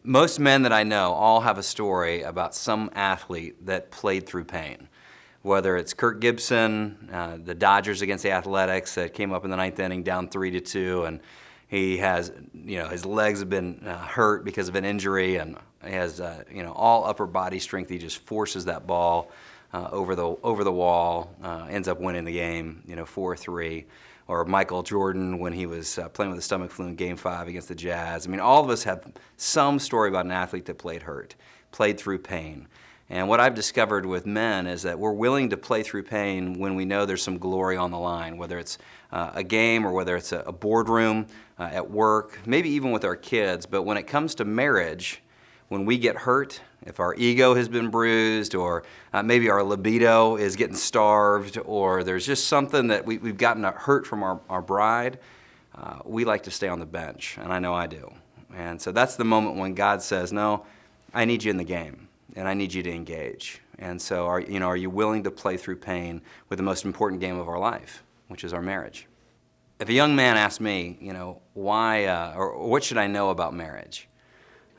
Most men that I know all have a story about some athlete that played through pain. Whether it's Kirk Gibson, the Dodgers against the Athletics that came up in the ninth inning down 3-2, and he has, his legs have been hurt because of an injury, and he has, all upper body strength. He just forces that ball over the wall, ends up winning the game, 4-3. Or Michael Jordan when he was playing with the stomach flu in Game 5 against the Jazz. I mean, all of us have some story about an athlete that played hurt, played through pain. And what I've discovered with men is that we're willing to play through pain when we know there's some glory on the line, whether it's a game or whether it's a boardroom, at work, maybe even with our kids. But when it comes to marriage, when we get hurt, if our ego has been bruised, or maybe our libido is getting starved, or there's just something that we've gotten hurt from our bride, we like to stay on the bench, and I know I do. And so that's the moment when God says, no, I need you in the game, and I need you to engage. And so are you willing to play through pain with the most important game of our life, which is our marriage? If a young man asked me, why, or what should I know about marriage?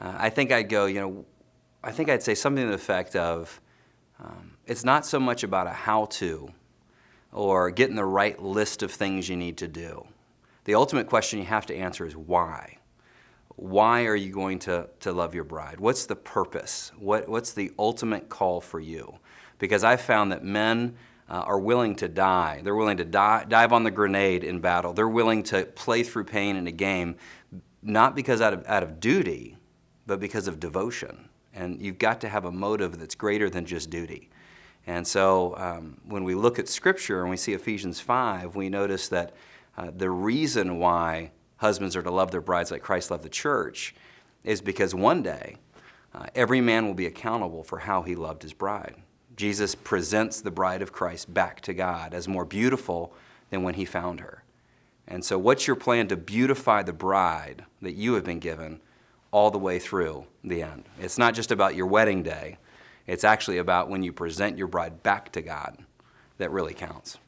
I think I'd go, I think I'd say something to the effect of, it's not so much about a how-to or getting the right list of things you need to do. The ultimate question you have to answer is why. Why are you going to love your bride? What's the purpose? What's the ultimate call for you? Because I've found that men are willing to die. They're willing to dive on the grenade in battle. They're willing to play through pain in a game, not because out of duty, but because of devotion. And you've got to have a motive that's greater than just duty. And so when we look at Scripture and we see Ephesians 5, we notice that the reason why husbands are to love their brides like Christ loved the church is because one day every man will be accountable for how he loved his bride. Jesus presents the bride of Christ back to God as more beautiful than when he found her. And so what's your plan to beautify the bride that you have been given all the way through the end? It's not just about your wedding day. It's actually about when you present your bride back to God that really counts.